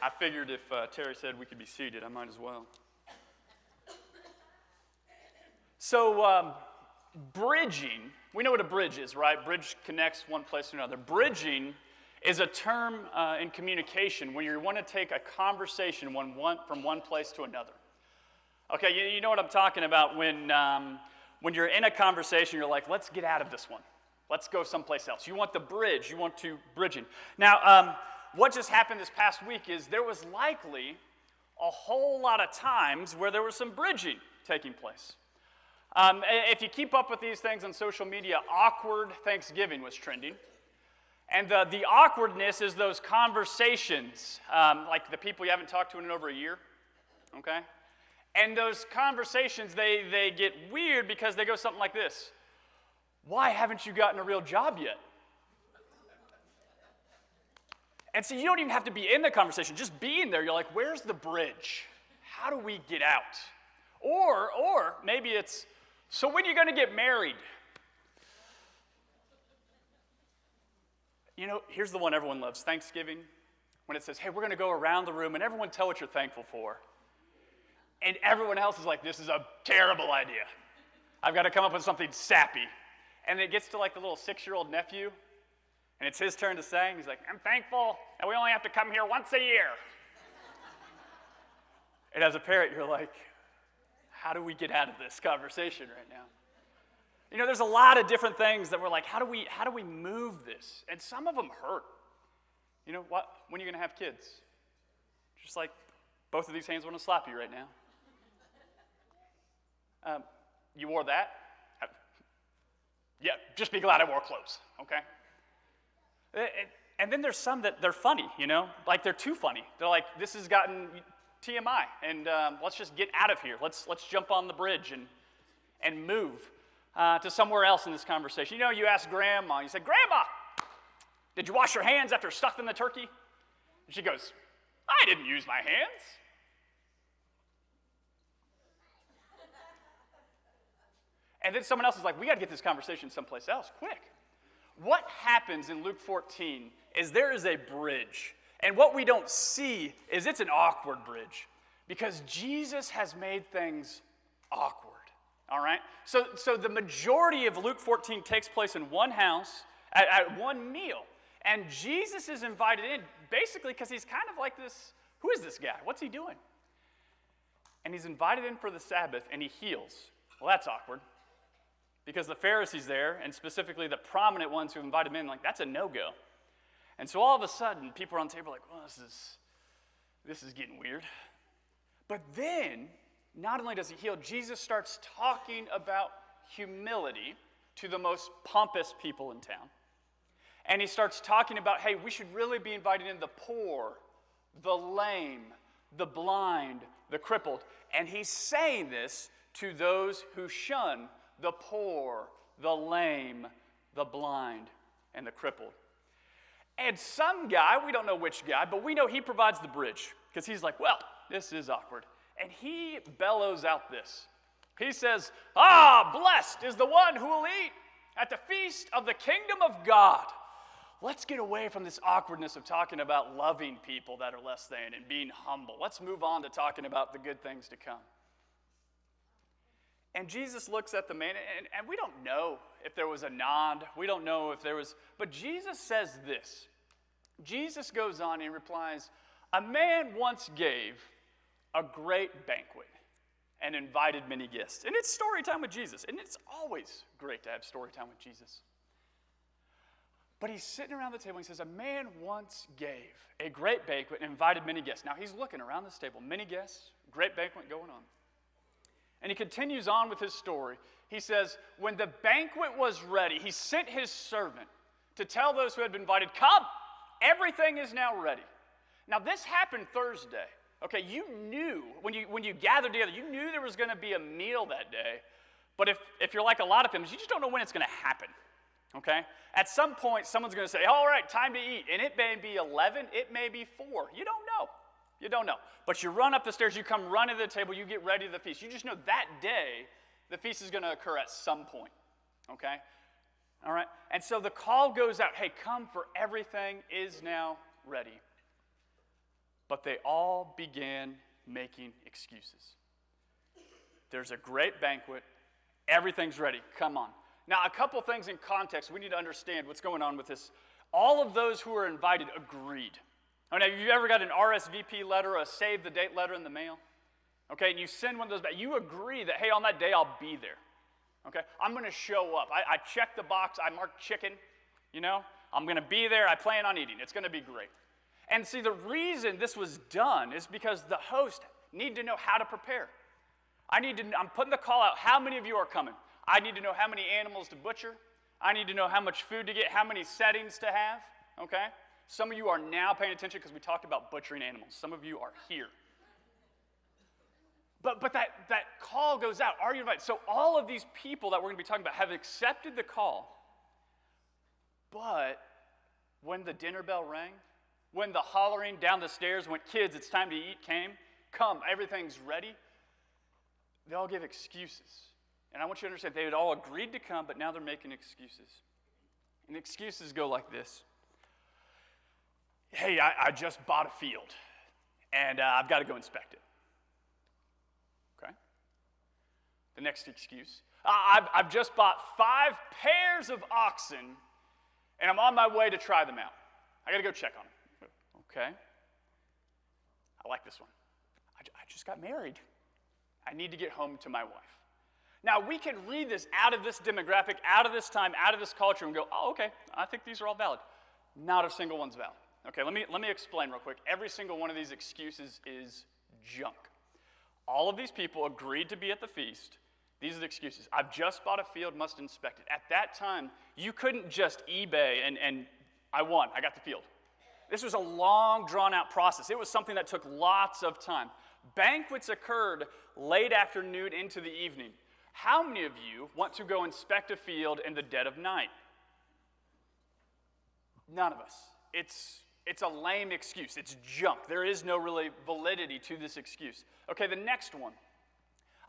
I figured if Terry said we could be seated, I might as well. So, bridging, we know what a bridge is, right? Bridge connects one place to another. Bridging is a term in communication when you want to take a conversation from one place to another. Okay, you know what I'm talking about when you're in a conversation, you're like, let's get out of this one. Let's go someplace else. You want the bridge. You want to bridging. Now, what just happened this past week is there was likely a whole lot of times where there was some bridging taking place. If you keep up with these things on social media, awkward Thanksgiving was trending. And the awkwardness is those conversations, like the people you haven't talked to in over a year, okay? And those conversations, they get weird because they go something like this. Why haven't you gotten a real job yet? And so you don't even have to be in the conversation. Just being there, you're like, where's the bridge? How do we get out? Or maybe it's, so when are you going to get married? You know, here's the one everyone loves, Thanksgiving, when it says, hey, we're going to go around the room and everyone tell what you're thankful for. And everyone else is like, this is a terrible idea. I've got to come up with something sappy. And it gets to like the little 6-year-old nephew, and it's his turn to say, and he's like, I'm thankful that we only have to come here once a year. And as a parent, you're like, how do we get out of this conversation right now? You know, there's a lot of different things that we're like, how do we move this? And some of them hurt. You know what? When are you going to have kids? Just like both of these hands want to slap you right now. You wore that? Yeah, just be glad I wore clothes, okay? And then there's some that they're funny, you know? Like they're too funny. They're like, this has gotten TMI, and let's just get out of here. Let's jump on the bridge and move to somewhere else in this conversation. You know, you ask Grandma, you say, Grandma, did you wash your hands after stuffing the turkey? And she goes, I didn't use my hands. And then someone else is like, we got to get this conversation someplace else, quick. What happens in Luke 14 is there is a bridge. And what we don't see is it's an awkward bridge because Jesus has made things awkward, all right? So the majority of Luke 14 takes place in one house at one meal. And Jesus is invited in basically because he's kind of like this, who is this guy? What's he doing? And he's invited in for the Sabbath and he heals. Well, that's awkward. Because the Pharisees there, and specifically the prominent ones who invited him in, like, that's a no-go. And so all of a sudden, people are on the table like, well, this is getting weird. But then, not only does he heal, Jesus starts talking about humility to the most pompous people in town. And he starts talking about, hey, we should really be inviting in the poor, the lame, the blind, the crippled. And he's saying this to those who shun the poor, the lame, the blind, and the crippled. And some guy, we don't know which guy, but we know he provides the bridge because he's like, well, this is awkward. And he bellows out this. He says, blessed is the one who will eat at the feast of the kingdom of God. Let's get away from this awkwardness of talking about loving people that are less than and being humble. Let's move on to talking about the good things to come. And Jesus looks at the man, and we don't know if there was a nod. We don't know if there was, but Jesus says this. Jesus goes on and replies, a man once gave a great banquet and invited many guests. And it's story time with Jesus, and it's always great to have story time with Jesus. But he's sitting around the table and he says, a man once gave a great banquet and invited many guests. Now he's looking around this table, many guests, great banquet going on. And he continues on with his story. He says, when the banquet was ready, he sent his servant to tell those who had been invited, come, everything is now ready. Now this happened Thursday. Okay, you knew, when you gathered together, you knew there was going to be a meal that day. But if you're like a lot of families, you just don't know when it's going to happen. Okay? At some point, someone's going to say, all right, time to eat. And it may be 11, it may be 4. You don't know. You don't know. But you run up the stairs, you come running to the table, you get ready to the feast. You just know that day, the feast is going to occur at some point. Okay? All right? And so the call goes out, hey, come for everything is now ready. But they all began making excuses. There's a great banquet. Everything's ready. Come on. Now, a couple things in context. We need to understand what's going on with this. All of those who were invited agreed. I mean, have you ever got an RSVP letter or a save the date letter in the mail? Okay, and you send one of those back. You agree that, hey, on that day I'll be there. Okay, I'm going to show up. I check the box. I mark chicken. You know, I'm going to be there. I plan on eating. It's going to be great. And see, the reason this was done is because the host need to know how to prepare. I'm putting the call out. How many of you are coming? I need to know how many animals to butcher. I need to know how much food to get, how many settings to have. Okay? Some of you are now paying attention because we talked about butchering animals. Some of you are here. But that call goes out. Are you invited? So all of these people that we're going to be talking about have accepted the call. But when the dinner bell rang, when the hollering down the stairs, when kids, it's time to eat came, come, everything's ready, they all give excuses. And I want you to understand, they had all agreed to come, but now they're making excuses. And excuses go like this. Hey, I just bought a field, and I've got to go inspect it. Okay? The next excuse. I've just bought 5 pairs of oxen, and I'm on my way to try them out. I got to go check on them. Okay? I like this one. I just got married. I need to get home to my wife. Now, we can read this out of this demographic, out of this time, out of this culture, and go, oh, okay, I think these are all valid. Not a single one's valid. Okay, let me explain real quick. Every single one of these excuses is junk. All of these people agreed to be at the feast. These are the excuses. I've just bought a field, must inspect it. At that time, you couldn't just eBay and I won, I got the field. This was a long, drawn-out process. It was something that took lots of time. Banquets occurred late afternoon into the evening. How many of you want to go inspect a field in the dead of night? None of us. It's a lame excuse. It's junk. There is no really validity to this excuse. Okay, the next one.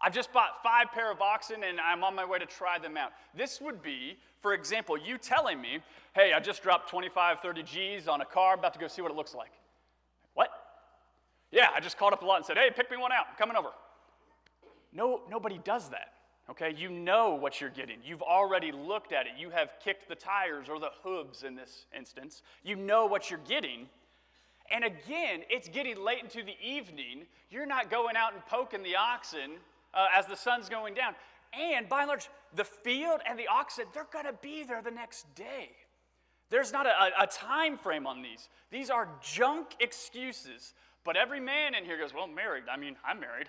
I've just bought 5 pair of oxen and I'm on my way to try them out. This would be, for example, you telling me, hey, I just dropped 25, 30 G's on a car. I'm about to go see what it looks like. What? Yeah, I just called up the lot and said, hey, pick me one out. I'm coming over. No, nobody does that. Okay, you know what you're getting. You've already looked at it. You have kicked the tires or the hooves in this instance. You know what you're getting. And again, it's getting late into the evening. You're not going out and poking the oxen as the sun's going down. And by and large, the field and the oxen, they're going to be there the next day. There's not a time frame on these. These are junk excuses. But every man in here goes, well, married. I mean, I'm married.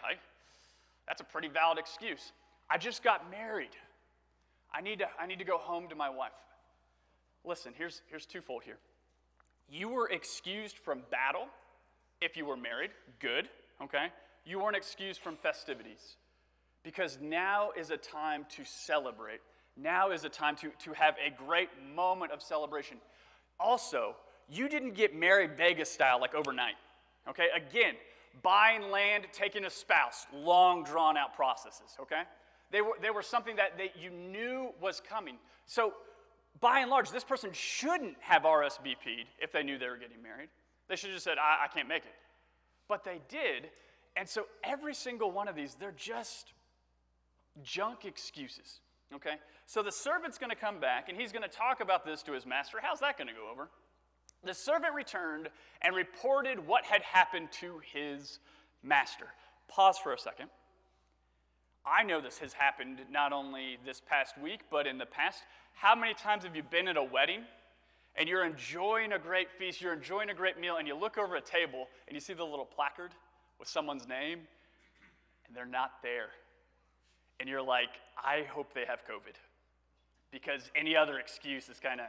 That's a pretty valid excuse. I just got married. I need to go home to my wife. Listen, here's twofold here. You were excused from battle if you were married. Good, okay? You weren't excused from festivities because now is a time to celebrate. Now is a time to have a great moment of celebration. Also, you didn't get married Vegas style like overnight, okay? Again, buying land, taking a spouse, long drawn out processes, okay? They were something that you knew was coming. So, by and large, this person shouldn't have RSVP'd if they knew they were getting married. They should have just said, I can't make it. But they did, and so every single one of these, they're just junk excuses, okay? So the servant's going to come back, and he's going to talk about this to his master. How's that going to go over? The servant returned and reported what had happened to his master. Pause for a second. I know this has happened not only this past week, but in the past. How many times have you been at a wedding and you're enjoying a great feast, you're enjoying a great meal, and you look over a table and you see the little placard with someone's name and they're not there. And you're like, I hope they have COVID because any other excuse is kind of,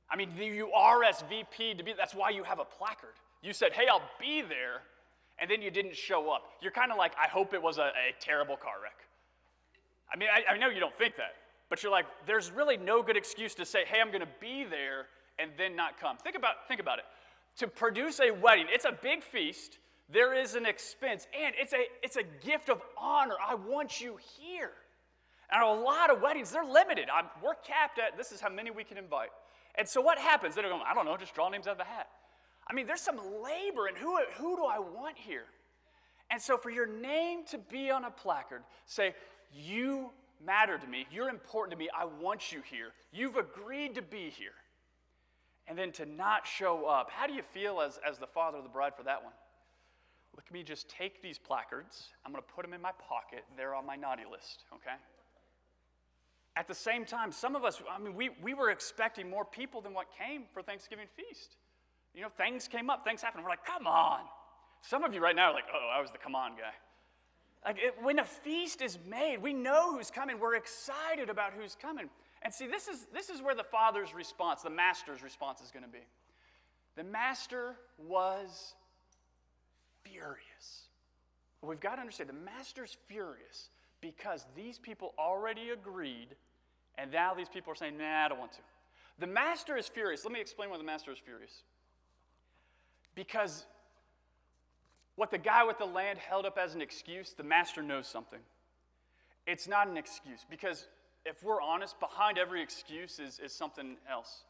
I mean, you RSVP'd to be, that's why you have a placard. You said, hey, I'll be there. And then you didn't show up. You're kind of like, I hope it was a terrible car wreck. I mean, I know you don't think that, but you're like, there's really no good excuse to say, hey, I'm going to be there and then not come. Think about it. To produce a wedding, it's a big feast. There is an expense, and it's a gift of honor. I want you here. And a lot of weddings, they're limited. We're capped at, this is how many we can invite. And so what happens? They don't go, I don't know, just draw names out of the hat. I mean, there's some labor, and who do I want here? And so for your name to be on a placard, say, you matter to me, you're important to me, I want you here. You've agreed to be here. And then to not show up. How do you feel as the father of the bride for that one? Look at me just take these placards. I'm going to put them in my pocket. They're on my naughty list, okay? At the same time, some of us, I mean, we were expecting more people than what came for Thanksgiving feast. You know, things came up, things happened. We're like, come on. Some of you right now are like, oh, I was the come on guy. Like when a feast is made, we know who's coming. We're excited about who's coming. And see, this is where the father's response, the master's response is going to be. The master was furious. We've got to understand, the master's furious because these people already agreed, and now these people are saying, nah, I don't want to. The master is furious. Let me explain why the master is furious. Because what the guy with the land held up as an excuse, the master knows something. It's not an excuse, because if we're honest, behind every excuse is something else.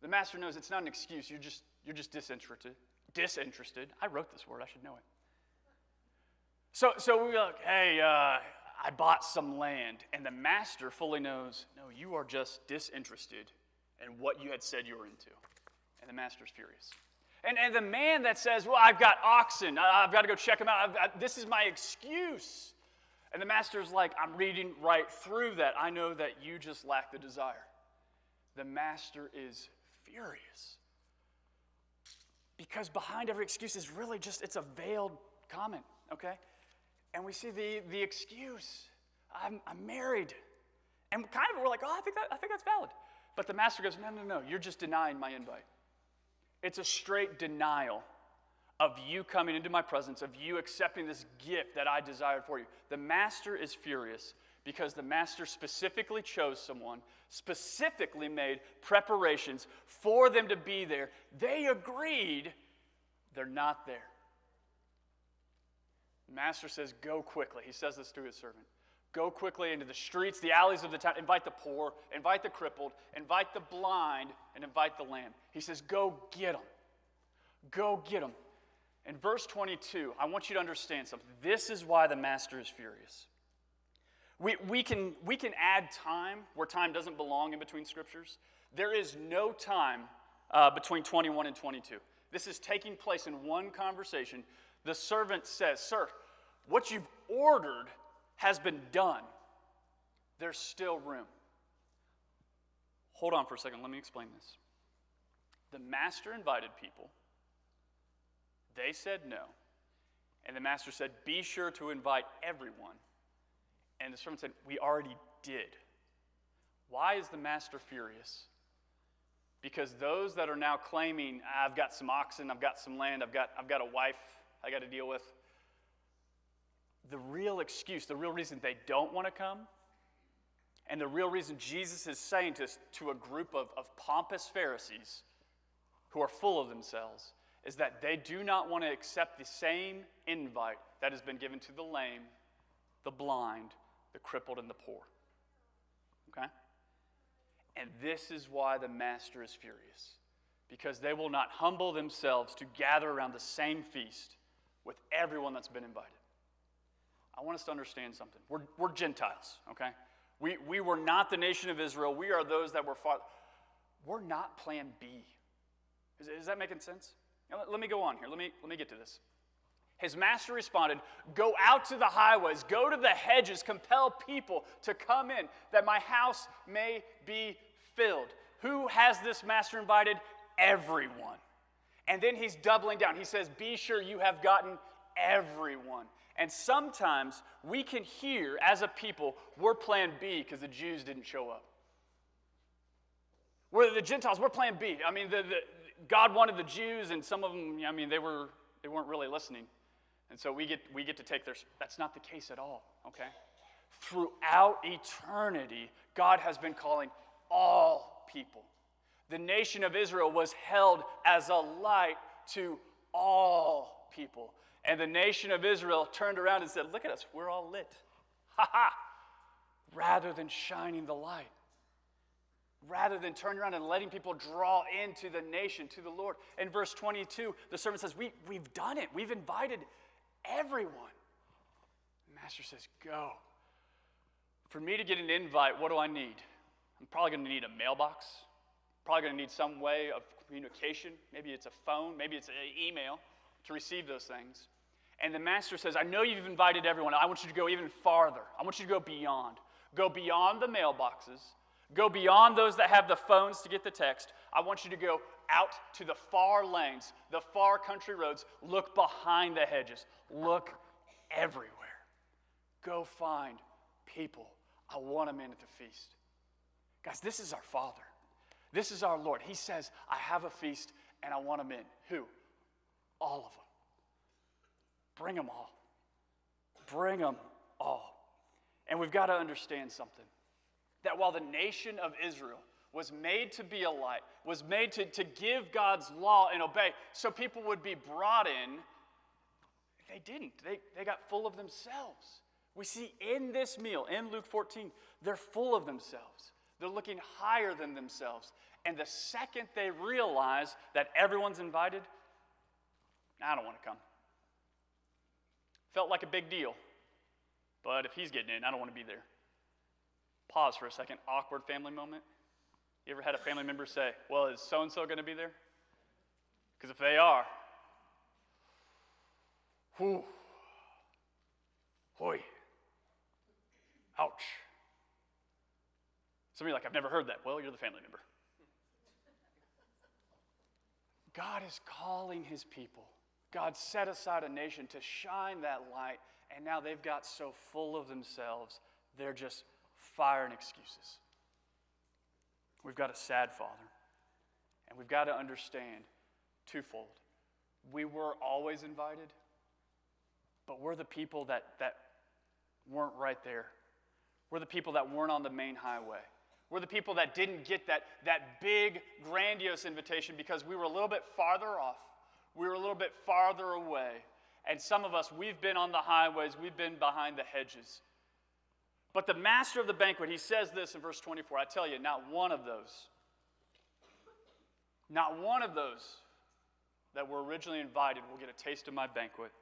The master knows it's not an excuse. You're just disinterested. Disinterested. I wrote this word. I should know it. So we're like, hey, I bought some land, and the master fully knows, no, you are just disinterested in what you had said you were into, and the master's furious. And the man that says, well, I've got oxen. I've got to go check them out. This is my excuse. And the master's like, I'm reading right through that. I know that you just lack the desire. The master is furious. Because behind every excuse is really just, it's a veiled comment, okay? And we see the excuse. I'm married. And kind of we're like, oh, I think that's valid. But the master goes, no, you're just denying my invite. It's a straight denial of you coming into my presence, of you accepting this gift that I desired for you. The master is furious because the master specifically chose someone, specifically made preparations for them to be there. They agreed, they're not there. The master says, go quickly. He says this to his servant. Go quickly into the streets, the alleys of the town. Invite the poor, invite the crippled, invite the blind, and invite the lame. He says, go get them. Go get them. In verse 22, I want you to understand something. This is why the master is furious. We can add time where time doesn't belong in between scriptures. There is no time between 21 and 22. This is taking place in one conversation. The servant says, sir, what you've ordered has been done. There's still room. Hold on for a second. Let me explain this. The master invited people. They said no. And the master said, be sure to invite everyone. And the servant said, we already did. Why is the master furious? Because those that are now claiming, I've got some oxen, I've got some land, I've got a wife I got to deal with. The real excuse, the real reason they don't want to come, and the real reason Jesus is saying to a group of pompous Pharisees who are full of themselves, is that they do not want to accept the same invite that has been given to the lame, the blind, the crippled, and the poor. Okay? And this is why the master is furious. Because they will not humble themselves to gather around the same feast with everyone that's been invited. I want us to understand something. We're Gentiles, okay? We were not the nation of Israel. We are those that were fought. We're not plan B. Is that making sense? Now, let me go on here. Let me get to this. His master responded, go out to the highways, go to the hedges, compel people to come in, that my house may be filled. Who has this master invited? Everyone. And then he's doubling down. He says, be sure you have gotten everyone. And sometimes we can hear, as a people, we're plan B because the Jews didn't show up. We're the Gentiles, we're plan B. I mean, God wanted the Jews, and some of them, I mean, they weren't really listening. And so we get to take their, that's not the case at all, okay? Throughout eternity, God has been calling all people. The nation of Israel was held as a light to all people. And the nation of Israel turned around and said, look at us, we're all lit. Ha ha! Rather than shining the light. rather than turning around and letting people draw into the nation, to the Lord. In verse 22, the servant says, we've done it. We've invited everyone. The master says, go. For me to get an invite, what do I need? I'm probably going to need a mailbox. Probably going to need some way of communication. Maybe it's a phone. Maybe it's an email to receive those things. And the master says, I know you've invited everyone. I want you to go even farther. I want you to go beyond. Go beyond the mailboxes. Go beyond those that have the phones to get the text. I want you to go out to the far lanes, the far country roads. Look behind the hedges. Look everywhere. Go find people. I want them in at the feast. Guys, this is our Father. This is our Lord. He says, I have a feast and I want them in. Who? All of them. Bring them all. Bring them all. And we've got to understand something. That while the nation of Israel was made to be a light, was made to give God's law and obey, so people would be brought in, they didn't. They got full of themselves. We see in this meal, in Luke 14, they're full of themselves. They're looking higher than themselves. And the second they realize that everyone's invited, I don't want to come. Felt like a big deal. But if he's getting in, I don't want to be there. Pause for a second. Awkward family moment. You ever had a family member say, well, is so-and-so going to be there? Because if they are, whew, hoy, ouch. Some of you are like, I've never heard that. Well, you're the family member. God is calling his people. God set aside a nation to shine that light, and now they've got so full of themselves, they're just firing excuses. We've got a sad Father, and we've got to understand twofold. We were always invited, but we're the people that weren't right there. We're the people that weren't on the main highway. We're the people that didn't get that big, grandiose invitation because we were a little bit farther off. We were a little bit farther away. And some of us, we've been on the highways. We've been behind the hedges. But the master of the banquet, he says this in verse 24. I tell you, not one of those that were originally invited will get a taste of my banquet.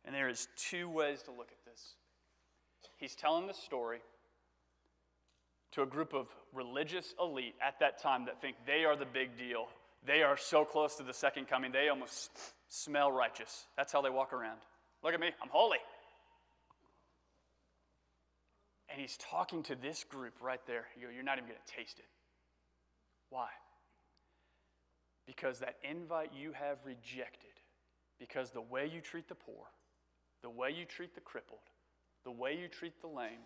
And there is two ways to look at this. He's telling this story to a group of religious elite at that time that think they are the big deal. They are so close to the second coming, they almost smell righteous. That's how they walk around. Look at me, I'm holy. And he's talking to this group right there. You're not even going to taste it. Why? Because that invite you have rejected, because the way you treat the poor, the way you treat the crippled, the way you treat the lame,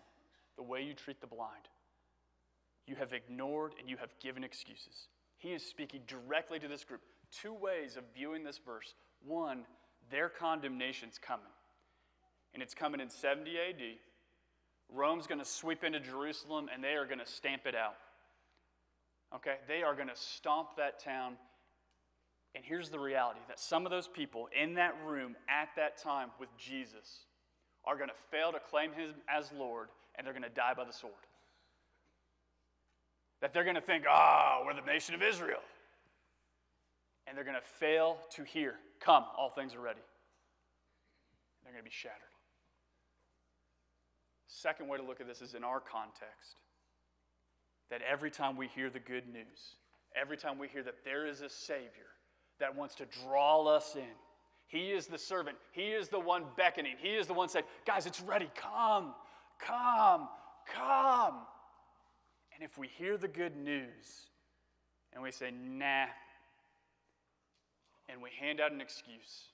the way you treat the blind, you have ignored and you have given excuses. He is speaking directly to this group. Two ways of viewing this verse. One, their condemnation's coming. And it's coming in 70 AD. Rome's going to sweep into Jerusalem and they are going to stamp it out. Okay? They are going to stomp that town. And here's the reality, that some of those people in that room at that time with Jesus are going to fail to claim him as Lord, and they're going to die by the sword. That they're going to think, we're the nation of Israel. And they're going to fail to hear, come, all things are ready. They're going to be shattered. Second way to look at this is in our context. That every time we hear the good news, every time we hear that there is a Savior that wants to draw us in, he is the servant. He is the one beckoning. He is the one saying, guys, it's ready. Come, come, come. And if we hear the good news and we say, nah, and we hand out an excuse,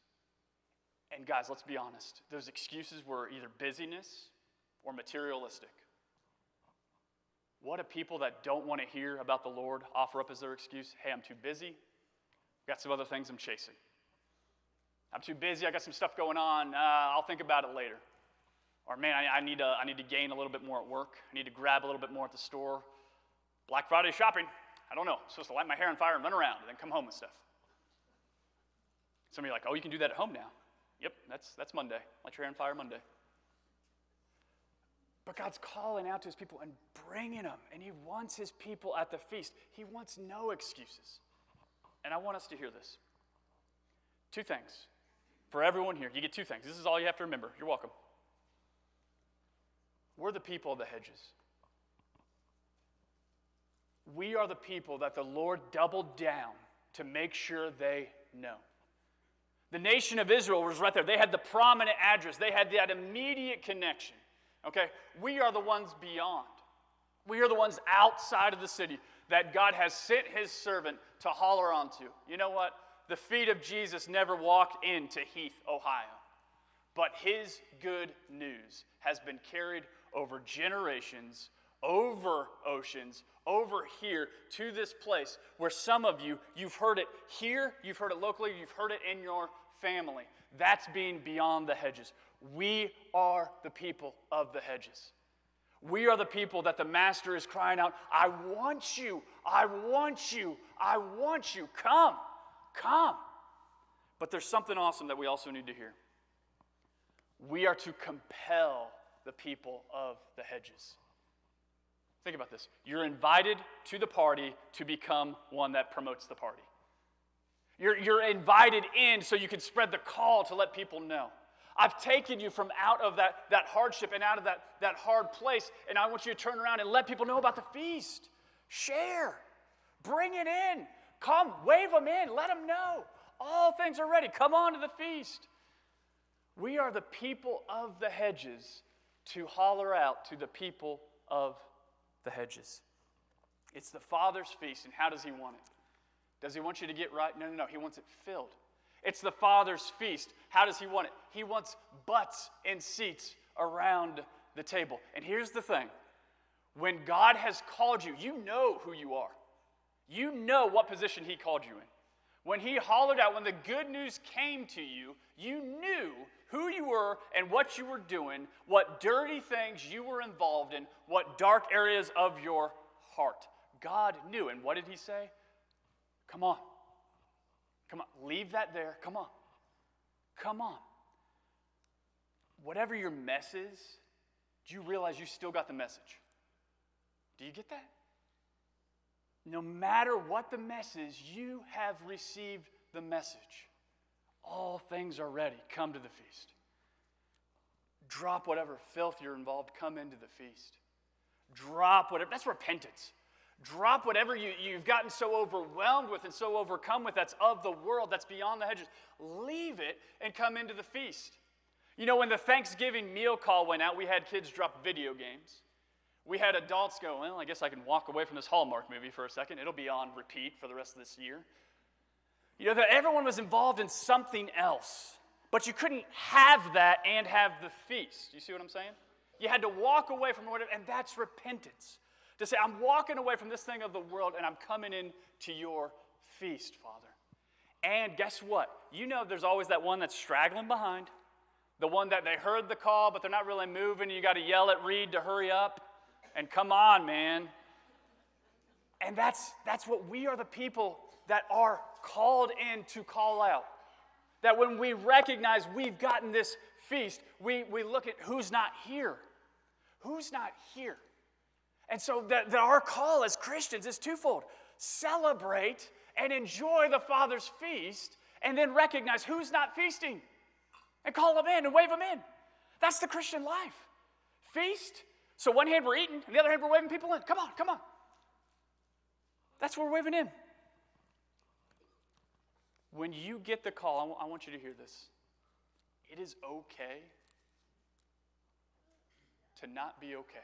and guys, let's be honest, those excuses were either busyness or materialistic. What do people that don't want to hear about the Lord offer up as their excuse? Hey, I'm too busy. I've got some other things I'm chasing. I'm too busy. I got some stuff going on. I'll think about it later. Or man, I need to gain a little bit more at work. I need to grab a little bit more at the store. Black Friday shopping. I don't know. I'm supposed to light my hair on fire and run around and then come home with stuff. Some of you are like, oh, you can do that at home now. Yep, that's Monday. Light your hair on fire Monday. But God's calling out to his people and bringing them. And he wants his people at the feast. He wants no excuses. And I want us to hear this. 2 things. For everyone here, you get 2 things. This is all you have to remember. You're welcome. We're the people of the hedges. We are the people that the Lord doubled down to make sure they know. The nation of Israel was right there. They had the prominent address. They had that immediate connection. Okay? We are the ones beyond. We are the ones outside of the city that God has sent his servant to holler onto. You know what? The feet of Jesus never walked into Heath, Ohio. But his good news has been carried over generations, over oceans, over here to this place where some of you, you've heard it here, you've heard it locally, you've heard it in your family. That's being beyond the hedges. We are the people of the hedges. We are the people that the Master is crying out, I want you, I want you, I want you. Come, come. But there's something awesome that we also need to hear. We are to compel the people of the hedges. Think about this. You're invited to the party to become one that promotes the party. You're invited in so you can spread the call to let people know. I've taken you from out of that hardship and out of that hard place, and I want you to turn around and let people know about the feast. Share. Bring it in. Come, wave them in. Let them know. All things are ready. Come on to the feast. We are the people of the hedges to holler out to the people of the hedges. It's the Father's feast, and how does he want it? Does he want you to get right? No. He wants it filled. It's the Father's feast. How does he want it? He wants butts and seats around the table. And here's the thing. When God has called you, you know who you are. You know what position he called you in. When he hollered out, when the good news came to you, you knew who you were and what you were doing, what dirty things you were involved in, what dark areas of your heart. God knew. And what did he say? Come on. Come on. Leave that there. Come on. Come on. Whatever your mess is, do you realize you still got the message? Do you get that? No matter what the mess is, you have received the message. All things are ready. Come to the feast. Drop whatever filth you're involved. Come into the feast. Drop whatever. That's repentance. Drop whatever you've gotten so overwhelmed with and so overcome with that's of the world, that's beyond the hedges. Leave it and come into the feast. You know, when the Thanksgiving meal call went out, we had kids drop video games. We had adults go, well, I guess I can walk away from this Hallmark movie for a second. It'll be on repeat for the rest of this year. You know, that everyone was involved in something else. But you couldn't have that and have the feast. You see what I'm saying? You had to walk away from whatever, and that's repentance. To say, I'm walking away from this thing of the world, and I'm coming in to your feast, Father. And guess what? You know there's always that one that's straggling behind. The one that they heard the call, but they're not really moving, and you got to yell at Reed to hurry up. And come on, man. And that's what we are, the people that are called in to call out. That when we recognize we've gotten this feast, we look at who's not here. Who's not here? And so that our call as Christians is twofold. Celebrate and enjoy the Father's feast, and then recognize who's not feasting. And call them in and wave them in. That's the Christian life. Feast. So one hand we're eating, and the other hand we're waving people in. Come on, come on. That's what we're waving in. When you get the call, I want you to hear this. It is okay to not be okay.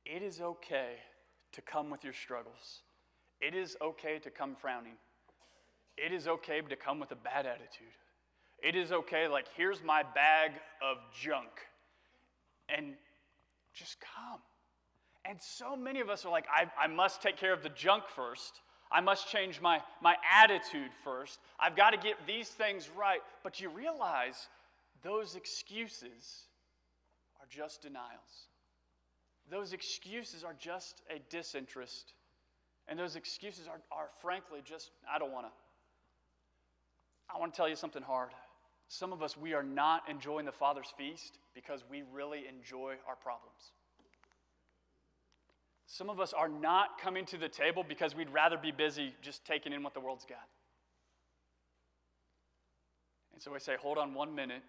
It is okay to come with your struggles. It is okay to come frowning. It is okay to come with a bad attitude. It is okay, like, here's my bag of junk. And just come. And so many of us are like, I must take care of the junk first. I must change my attitude first. I've got to get these things right. But you realize those excuses are just denials. Those excuses are just a disinterest. And those excuses are frankly just, I want to tell you something hard. some of us, we are not enjoying the Father's feast because we really enjoy our problems. Some of us are not coming to the table because we'd rather be busy just taking in what the world's got. And so I say, hold on 1 minute,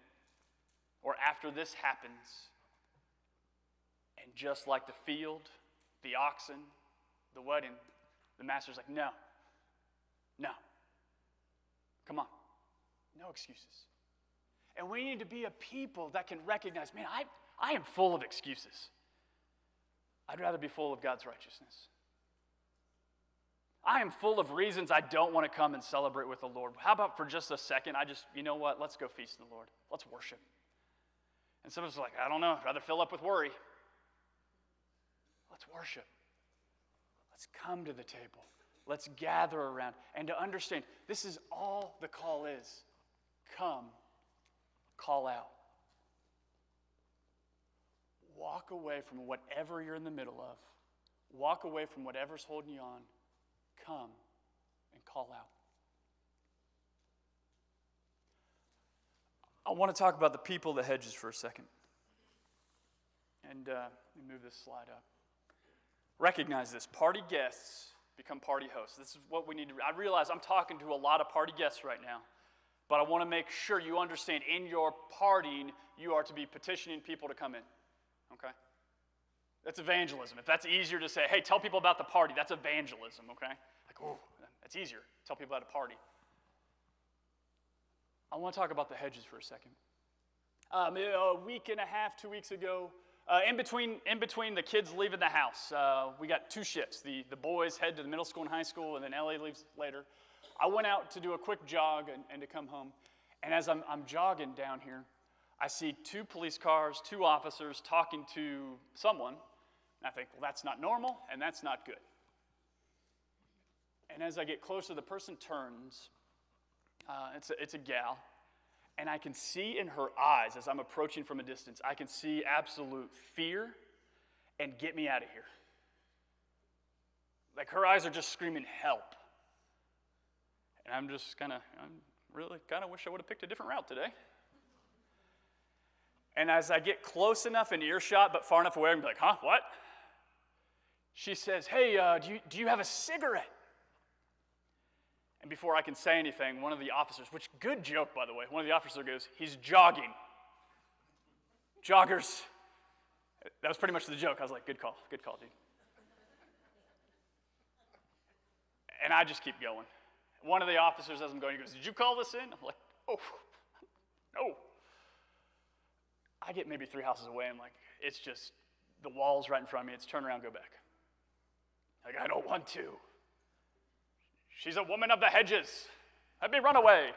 or after this happens, and just like the field, the oxen, the wedding, the master's like, no, come on, no excuses. And we need to be a people that can recognize, man, I am full of excuses. I'd rather be full of God's righteousness. I am full of reasons I don't want to come and celebrate with the Lord. How about for just a second, you know what, let's go feast the Lord. Let's worship. And some of us are like, I don't know, I'd rather fill up with worry. Let's worship. Let's come to the table. Let's gather around. And to understand, this is all the call is. Come, call out. Walk away from whatever you're in the middle of. Walk away from whatever's holding you on. Come and call out. I want to talk about the people of the hedges for a second. And let me move this slide up. Recognize this. Party guests become party hosts. This is what we need to. I realize I'm talking to a lot of party guests right now, but I want to make sure you understand in your partying, you are to be petitioning people to come in. Okay? That's evangelism. If that's easier to say, hey, tell people about the party, that's evangelism, okay? Like, oh, that's easier. Tell people about a party. I want to talk about the hedges for a second. A week and a half, 2 weeks ago, in between the kids leaving the house, we got 2 shifts. The boys head to the middle school and high school, and then Ellie leaves later. I went out to do a quick jog and to come home. And as I'm jogging down here, I see 2 police cars, 2 officers talking to someone. And I think, well, that's not normal, and that's not good. And as I get closer, the person turns. It's a gal. And I can see in her eyes, as I'm approaching from a distance, I can see absolute fear and get me out of here. Like her eyes are just screaming, help. And I'm really kind of wish I would have picked a different route today. And as I get close enough in earshot, but far enough away, I'm like, huh, what? She says, hey, do you have a cigarette? And before I can say anything, one of the officers, which good joke, by the way, one of the officers goes, he's jogging. Joggers. That was pretty much the joke. I was like, good call, dude. And I just keep going. One of the officers, as I'm going, he goes, did you call this in? I'm like, oh, no. I get maybe 3 houses away, and like, it's just, the wall's right in front of me. It's turn around, go back. Like, I don't want to. She's a woman of the hedges. Let me run away.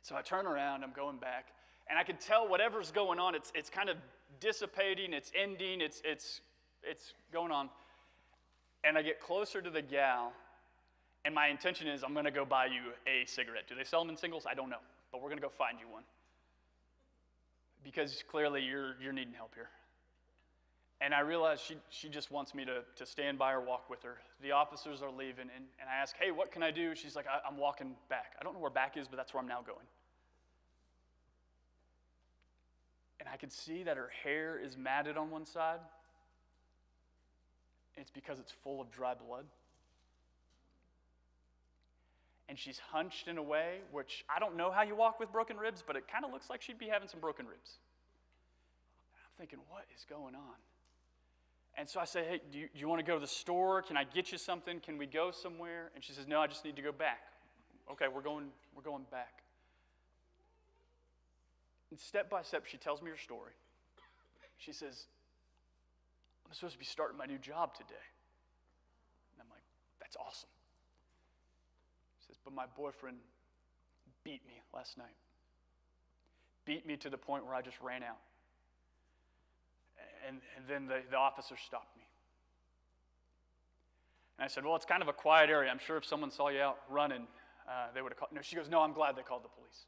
So I turn around, I'm going back, and I can tell whatever's going on, it's kind of dissipating, it's ending, it's going on. And I get closer to the gal, and my intention is I'm going to go buy you a cigarette. Do they sell them in singles? I don't know, but we're going to go find you one. Because clearly you're needing help here. And I realize she just wants me to stand by her, walk with her. The officers are leaving, and I ask, hey, what can I do? She's like, I'm walking back. I don't know where back is, but that's where I'm now going. And I can see that her hair is matted on one side. And it's because it's full of dry blood. And she's hunched in a way which I don't know how you walk with broken ribs, but it kind of looks like she'd be having some broken ribs. And I'm thinking, what is going on? And so I say, hey, do you want to go to the store? Can I get you something? Can we go somewhere? And she says, no, I just need to go back. Okay, we're going back. And step by step, she tells me her story. She says, I'm supposed to be starting my new job today. And I'm like, that's awesome. She says, but my boyfriend beat me last night. Beat me to the point where I just ran out. And then the officer stopped me. And I said, well, it's kind of a quiet area. I'm sure if someone saw you out running, they would have called. No, she goes, no, I'm glad they called the police.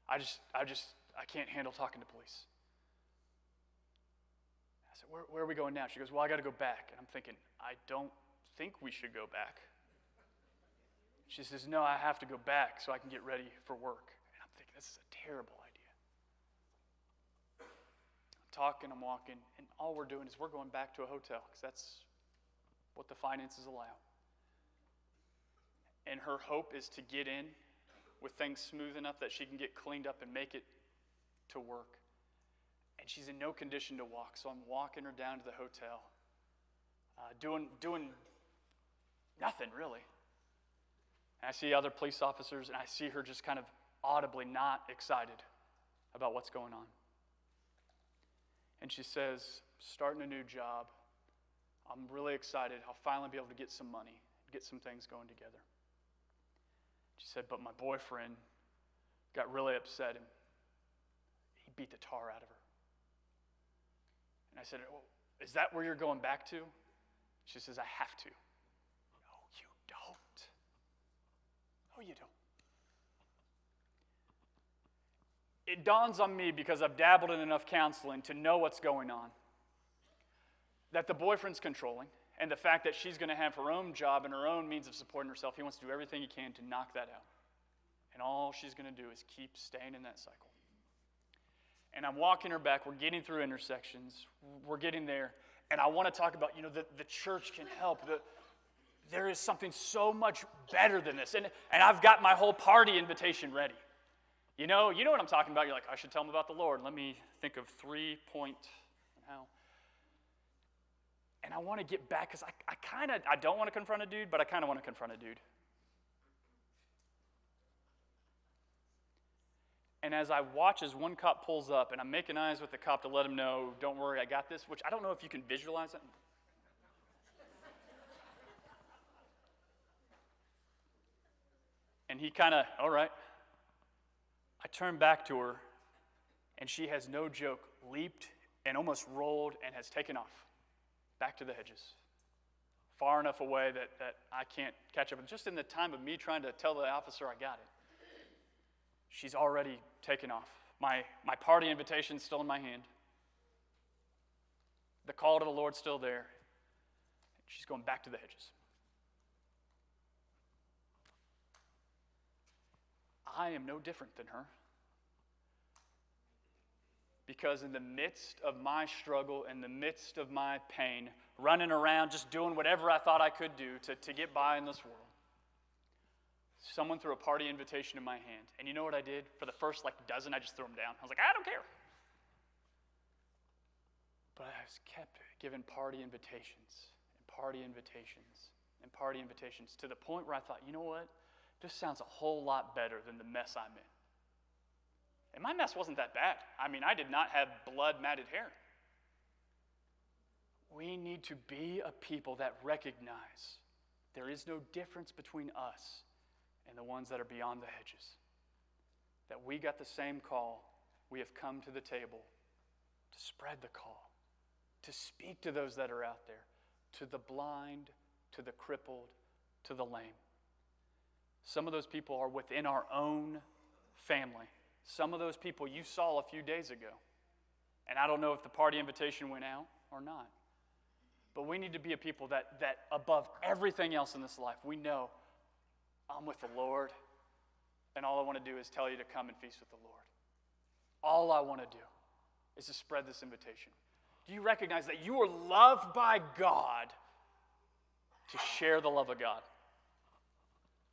I can't handle talking to police. I said, where are we going now? She goes, well, I got to go back. And I'm thinking, I don't think we should go back. She says, no, I have to go back so I can get ready for work. And I'm thinking, this is a terrible idea. I'm talking, I'm walking, and all we're doing is we're going back to a hotel because that's what the finances allow. And her hope is to get in with things smooth enough that she can get cleaned up and make it to work. And she's in no condition to walk, so I'm walking her down to the hotel, doing nothing really. And I see other police officers, and I see her just kind of audibly not excited about what's going on. And she says, starting a new job, I'm really excited. I'll finally be able to get some money, get some things going together. She said, but my boyfriend got really upset and he beat the tar out of her. And I said, well, is that where you're going back to? She says, I have to. No, you don't. No, you don't. It dawns on me, because I've dabbled in enough counseling to know what's going on, that the boyfriend's controlling, and the fact that she's going to have her own job and her own means of supporting herself, he wants to do everything he can to knock that out. And all she's going to do is keep staying in that cycle. And I'm walking her back. We're getting through intersections. We're getting there. And I want to talk about, the church can help. There is something so much better than this. And I've got my whole party invitation ready. You know what I'm talking about. You're like, I should tell them about the Lord. Let me think of 3-point how. And I want to get back, because I don't want to confront a dude, but I kind of want to confront a dude. And as I watch as one cop pulls up, and I'm making eyes with the cop to let him know, don't worry, I got this, which I don't know if you can visualize it. And he kind of, all right. I turn back to her, and she has, no joke, leaped and almost rolled and has taken off back to the hedges, far enough away that I can't catch up. And just in the time of me trying to tell the officer I got it, she's already taken off. My party invitation's still in my hand. The call to the Lord's still there. She's going back to the hedges. I am no different than her. Because in the midst of my struggle, in the midst of my pain, running around just doing whatever I thought I could do to get by in this world, someone threw a party invitation in my hand. And you know what I did? For the first dozen, I just threw them down. I was like, I don't care. But I was kept giving party invitations and party invitations and party invitations, to the point where I thought, you know what? This sounds a whole lot better than the mess I'm in. And my mess wasn't that bad. I mean, I did not have blood-matted hair. We need to be a people that recognize there is no difference between us and the ones that are beyond the hedges. That we got the same call. We have come to the table to spread the call, to speak to those that are out there, to the blind, to the crippled, to the lame. Some of those people are within our own family. Some of those people you saw a few days ago. And I don't know if the party invitation went out or not. But we need to be a people that above everything else in this life, we know I'm with the Lord, and all I want to do is tell you to come and feast with the Lord. All I want to do is to spread this invitation. Do you recognize that you are loved by God to share the love of God?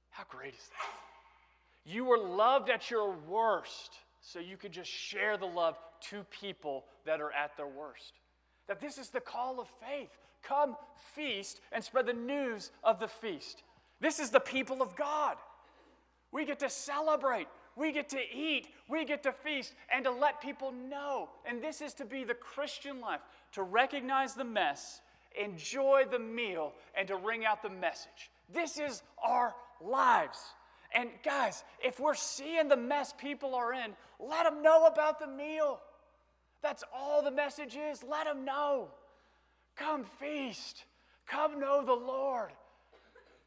How great is that? You were loved at your worst, so you could just share the love to people that are at their worst. That this is the call of faith. Come feast and spread the news of the feast. This is the people of God. We get to celebrate. We get to eat. We get to feast and to let people know. And this is to be the Christian life, to recognize the mess, enjoy the meal, and to ring out the message. This is our lives. And guys, if we're seeing the mess people are in, let them know about the meal. That's all the message is. Let them know. Come feast. Come know the Lord.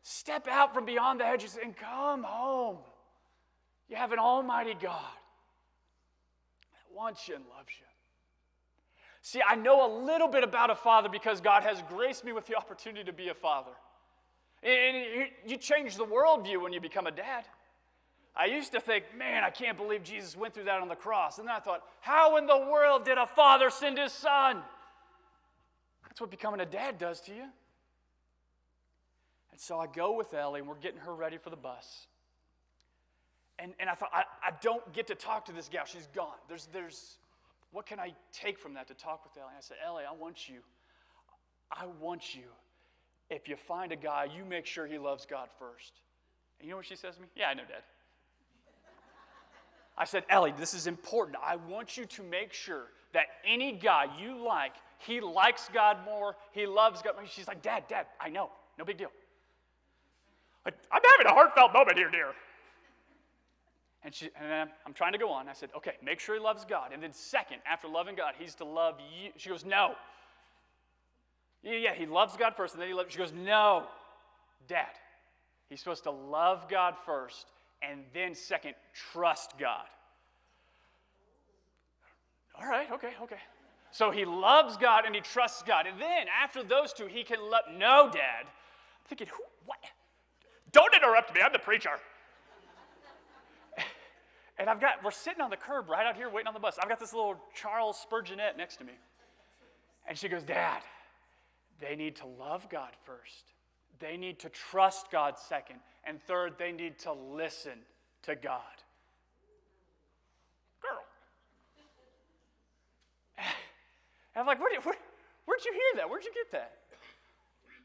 Step out from beyond the hedges and come home. You have an almighty God that wants you and loves you. See, I know a little bit about a father because God has graced me with the opportunity to be a father. And you change the worldview when you become a dad. I used to think, man, I can't believe Jesus went through that on the cross. And then I thought, how in the world did a father send his son? That's what becoming a dad does to you. And so I go with Ellie, and we're getting her ready for the bus. And I thought, I don't get to talk to this gal. She's gone. What can I take from that to talk with Ellie? And I said, Ellie, I want you, if you find a guy, you make sure he loves God first. And you know what she says to me? Yeah, I know, Dad. I said, Ellie, this is important. I want you to make sure that any guy you like, he likes God more, he loves God more. She's like, Dad, I know. No big deal. I'm having a heartfelt moment here, dear. And I'm trying to go on. I said, okay, make sure he loves God. And then second, after loving God, he's to love you. She goes, no. Yeah, he loves God first, and then she goes, no, Dad. He's supposed to love God first, and then second, trust God. All right, okay. So he loves God and he trusts God. And then after those two, he can love. No, Dad. I'm thinking, what? Don't interrupt me. I'm the preacher. And we're sitting on the curb right out here waiting on the bus. I've got this little Charles Spurgeonette next to me. And she goes, Dad, they need to love God first. They need to trust God second. And third, they need to listen to God. Girl. And I'm like, where'd you hear that? Where'd you get that?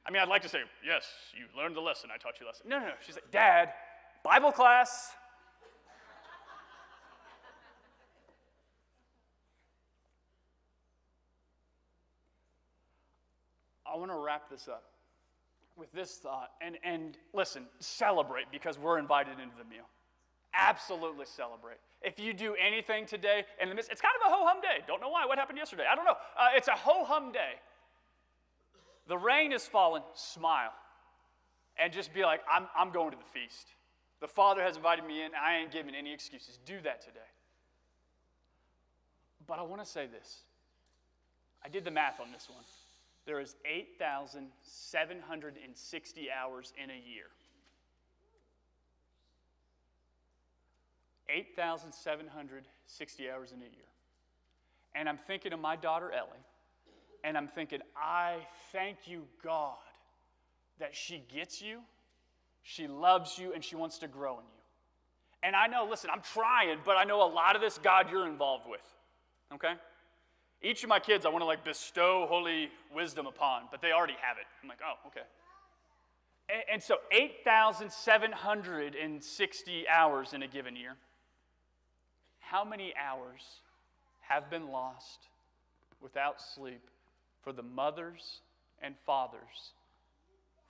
I mean, I'd like to say, yes, you learned the lesson. I taught you a lesson. No. She's like, Dad, Bible class. I want to wrap this up with this thought. And listen, celebrate because we're invited into the meal. Absolutely celebrate. If you do anything today, in the midst, it's kind of a ho-hum day. Don't know why. What happened yesterday? I don't know. It's a ho-hum day. The rain is falling. Smile. And just be like, I'm going to the feast. The Father has invited me in. I ain't giving any excuses. Do that today. But I want to say this. I did the math on this one. There is 8,760 hours in a year. 8,760 hours in a year. And I'm thinking of my daughter, Ellie, and I'm thinking, I thank you, God, that she gets you, she loves you, and she wants to grow in you. And I know, listen, I'm trying, but I know a lot of this, God, you're involved with, okay? Each of my kids I want to bestow holy wisdom upon, but they already have it. I'm like, oh, okay. And so 8,760 hours in a given year. How many hours have been lost without sleep for the mothers and fathers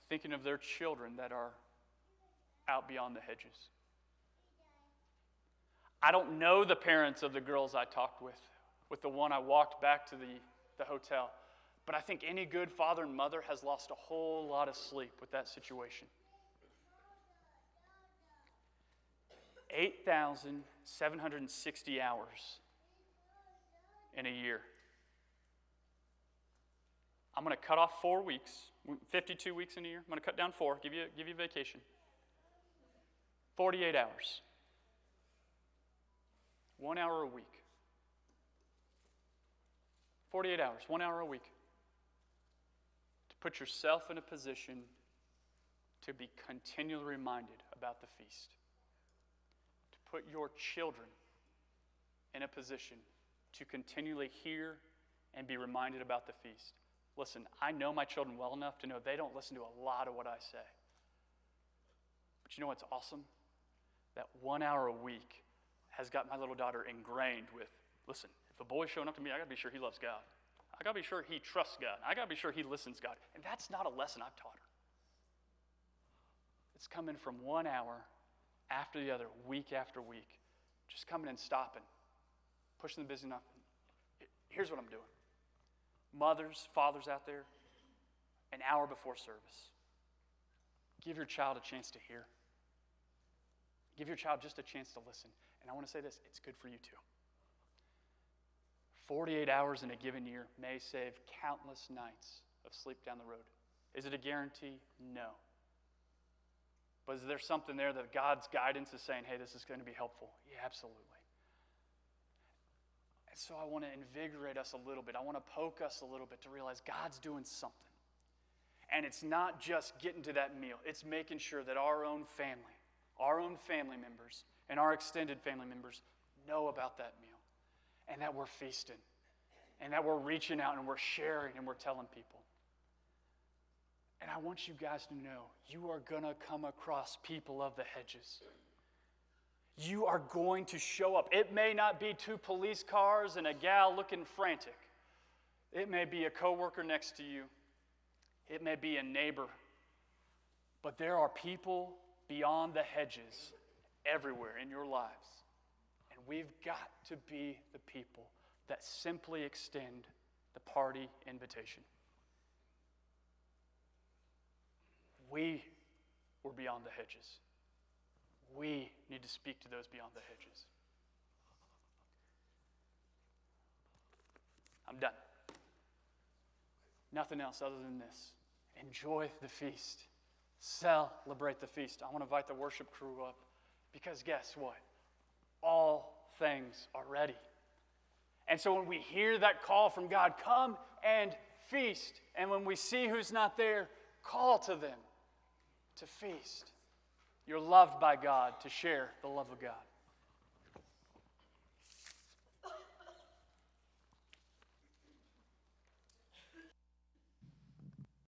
thinking of their children that are out beyond the hedges? I don't know the parents of the girls I talked with the one I walked back to the hotel. But I think any good father and mother has lost a whole lot of sleep with that situation. 8,760 hours in a year. I'm going to cut off 4 weeks, 52 weeks in a year. I'm going to cut down 4, give you vacation. 48 hours. 1 hour a week. 48 hours, 1 hour a week. To put yourself in a position to be continually reminded about the feast. To put your children in a position to continually hear and be reminded about the feast. Listen, I know my children well enough to know they don't listen to a lot of what I say. But you know what's awesome? That 1 hour a week has got my little daughter ingrained with, listen, if a boy's showing up to me, I got to be sure he loves God. I got to be sure he trusts God. I got to be sure he listens to God. And that's not a lesson I've taught her. It's coming from 1 hour after the other, week after week. Just coming and stopping, pushing the busy enough. Here's what I'm doing. Mothers, fathers out there, an hour before service. Give your child a chance to hear. Give your child just a chance to listen. And I want to say this, it's good for you too. 48 hours in a given year may save countless nights of sleep down the road. Is it a guarantee? No. But is there something there that God's guidance is saying, hey, this is going to be helpful? Yeah, absolutely. And so I want to invigorate us a little bit. I want to poke us a little bit to realize God's doing something. And it's not just getting to that meal. It's making sure that our own family members, and our extended family members know about that meal. And that we're feasting. And that we're reaching out and we're sharing and we're telling people. And I want you guys to know, you are going to come across people of the hedges. You are going to show up. It may not be 2 police cars and a gal looking frantic. It may be a coworker next to you. It may be a neighbor. But there are people beyond the hedges everywhere in your lives. And we've got to be the people that simply extend the party invitation. We were beyond the hedges. We need to speak to those beyond the hedges. I'm done. Nothing else other than this. Enjoy the feast. Celebrate the feast. I want to invite the worship crew up because guess what? All things are ready. And so when we hear that call from God, come and feast. And when we see who's not there, call to them to feast. You're loved by God to share the love of God.